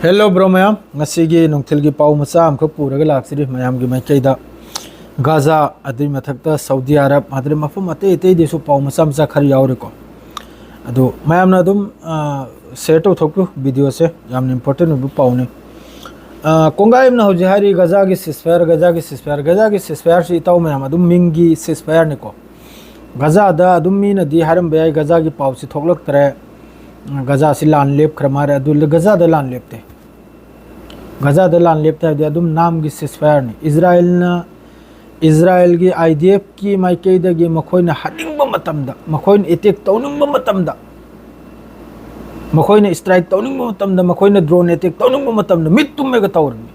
Hello bro ma'am ngasi nongthil gi pau macha am kho puraga laksiri mayam gi maikaida gaza adi mathakta saudi arab adre mafum ate ate desu pau macha macha khari yaure ko adu mayam na dum share to thokku video se yam important bu pau ne kongaim na hoji hari gaza gi ceasefire si taw mayam adum mingi ceasefire ne ko gaza da adum mi na di haram bayai gaza gi pau si thoklak tare gaza si lan lep khramare adu gaza da lan lepte gaza da lan lepte adum nam gi ceasefire ni israel gi idf ki maikei da gi makhoina hadingba matamda makhoin attack tawningba matamda makhoina strike tawningba matamda makhoina drone attack tawningba matamda mittum mega tawrmi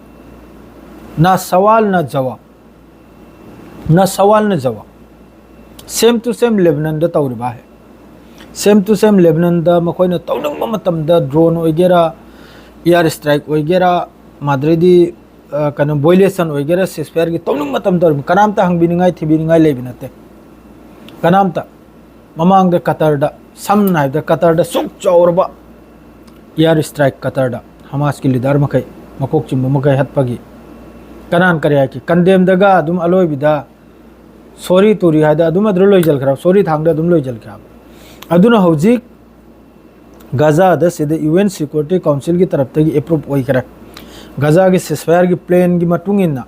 na sawal na jawab same to same lebanon da tawriba hai same to same lebanon da makhoina tawningba matamda drone oigera air strike oigera madridi kana violation oigera ceasefire gi tawning matam dor kanamta hangbiningai thibiningai lebinate kanamta mamang da qatar da samna da qatar da suk chawrba air strike qatar da hamas ki leader makai makok chimba makai hatpagi kanan karya ki condemn daga adum aloi bida sorry turi hada adum adro loi jal kharab sorry thangda adum loi jal kharab aduna hojik gaza da sida UN Security Council की तरफ तक approve होई करे Gaza की ceasefire की plan की मतुंग इन्ना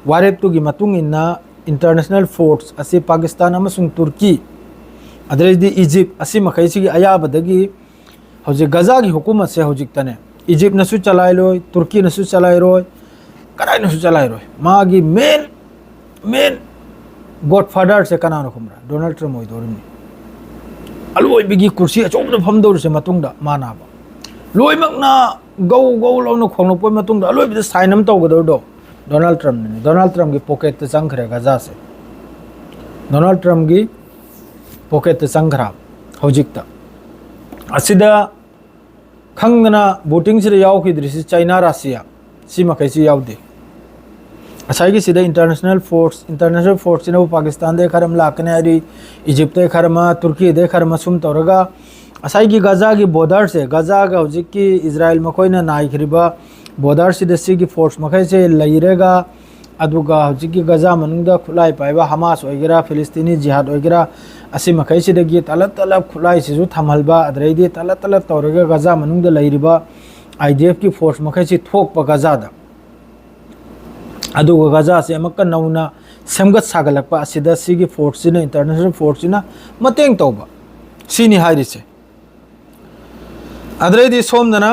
वारेप तो की मतुंग इन्ना इंटरनेशनल फोर्स असी पाकिस्तान अमसुंग तुर्की अदरेदी इजिप्ट असी मखैसी की अयाबदगी हौजे गाजा की हुकूमत से हौजिक तने इजिप्ट नसु चलाय लोय तुर्की नसु चलाय रोय कराय नसु चलाय रोय मागी मेन गॉडफादर से कनानो खुमरा डोनाल्ड ट्रम्प होय दोरमी aloi bigi kursi achom pham dor se matungda manaba loi makna go lo no khongno poi matungda aloi bi sign am taw godor do Donald Trump gi pocket te changkhre gaza se Donald Trump gi pocket te changhra hojikta asida khangna voting sire yaw khidri China Russia si makai si yawde asai sida international force ina Pakistan de kharam lakne ari Egypt de kharma Turkey de kharma sum toraga asai gi gaza gi border se gaza ga hojik ki Israel makhoina nai khriba border si de si gi force makhai se lairega aduga hojik ki gaza manungda khulai paiba Hamas oigera Palestinian jihad oigera asi makhai si de gi talat khulai si ju thamalba adreidi talat toraga gaza manungda lairiba IDF ki force makhai si thok pa gaza da aduga gaza se amakka nauna semgat sagalakpa asida sigi force na international force na mateng tawba sini hairi se adredi somdana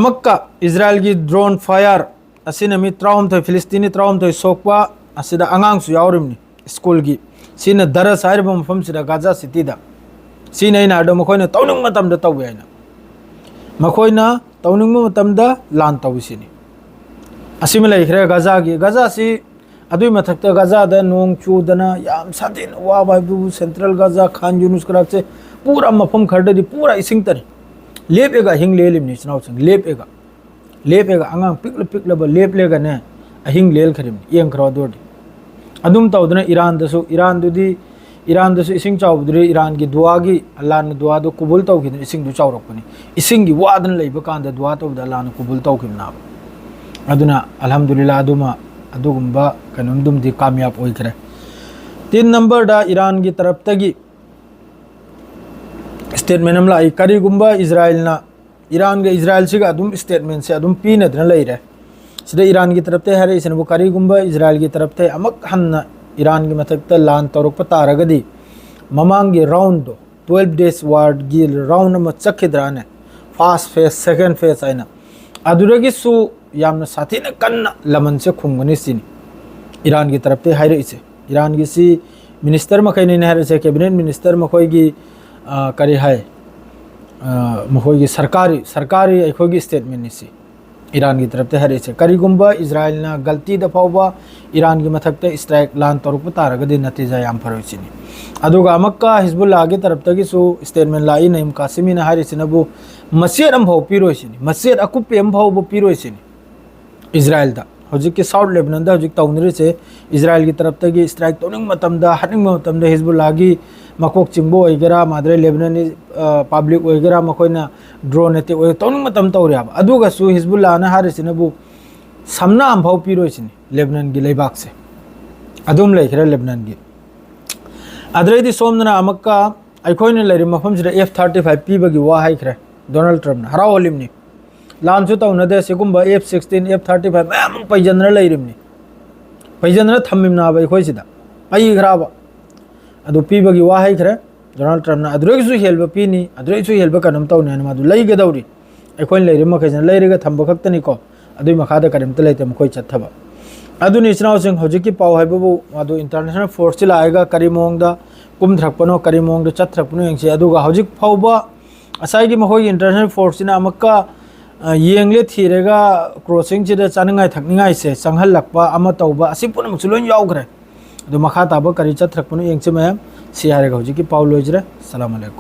amakka Israel gi drone fire asina mi traum to Palestine traum to sokpa asida angang su yawrimni school gi sina daras hair bam fam sida gaza city da sina ina do makhoina tawning matam da tawbe na makhoina tawning matam da lan tawsini asimila ikhre gaza si adui mathakta gaza da nong chu dana yam sadin wa ba bu central gaza Khan Yunus krak se pura mafam kharda di pura ising tari lepega hing lelim ni chnaw chang lepega angang pikla ba leplega ne a hing lel kharim yeng khra dodi adum tawdna Iran du ising chawdri Iran gi dua gi Allah na dua do kubul taw gi ising du chawrak pani ising gi wadan leiba kan da dua taw da Allah na kubul taw kim na aduna alhamdulillah adugumba kanundum di kamyab oikre 3 number da Iran gi taraf tagi statement amla ai kari gumba Iran ga Israel siga adum statement se adum pin adna leire sida Iran gi taraf te hare isna bu kari gumba Israel gi taraf te amak hanna Iran gi mathak ta lan torok pataragadi mamang gi round 12 days ward gi round ma chakhidrane first phase second phase aina aduragi su yamna sathina kanna laman se khungani sini Iran gi taraf te haire ise Iran gi si minister makai ne haire se cabinet minister makhoi gi kari hai makhoi gi sarkari akhoi gi statement ni si Iran gi taraf te haire ise kari gumba Israel na galti da pawba Iran gi mathak te strike lan toruk pataraga di natija yam faroi sini aduga amakka Hezbollah gi taraf ta gi su statement lai naim Qasimi na haire sina bu masjid am bhau piroi sini masjid akup em bhau bu piroi sini Israel da hojik ke South Lebanon da hojik tawnri se Israel ki taraf ta gi strike toning matam da haning matam da Hezbollah gi मकोक चिंबो होइगेरा माद्रे लेबनानी public होइगेरा मखोइना drone attack होय तौनिंग मतम तौरियाब अदुगासु हिजबुल्लाह ना हारिसिनबु समना अम्फाव पिरोइसिनी लेबनान गी लेबाक से अदुम लेखरे लेबनान गी अद्रेदी सोमना अमक्का अखोइने लेरि मफमसिदा F-35 पीबगी वा हाइखरे डोनाल्ड ट्रम्प ना हराव ओलिमनी लानसु तौनदे सिगुम्बा F-16 F-35 मैम पैजनरा लेरिमनी पैजनरा थम्मिमना बा अखोइसिदा पैखराबा अदु पीबगी वा हाइखरे डोनाल्ड ट्रम्प ना अद्रेगसु हेल्ब पीनी अद्रेगसु हेल्ब कनम तौने ना मादु लेगदौरी अखोइन लेरि मखैजन लेरिगा थम्ब खक्तनिको अदुइ मखादा करिमत लेते मखोइ चथबा अदुनि इचनाउसिंग हौजिकी पाउ हाइबबु मादु इंटरनेशनल फोर्स चिला आएगा करिमोंगदा कुमथ्रकपनो करिमोंगदा चथ्रकपनो यंगसे अदुगा हौजिक फाउबा असाइगी मखोइ इंटरनेशनल फोर्स चिना अमक्का येंगले थीरेगा क्रॉसिंग चिदा चानिंगाइ थकनिंगाइ से संहललकपा अमा तौबा असि पुनमसु लोइन याउग्रे अदु मखा ताबा करि चथ्रकपनो यंगसे मयम सियारेगा हौजिकी पाउ लोइजरे सलाम अलैकुम।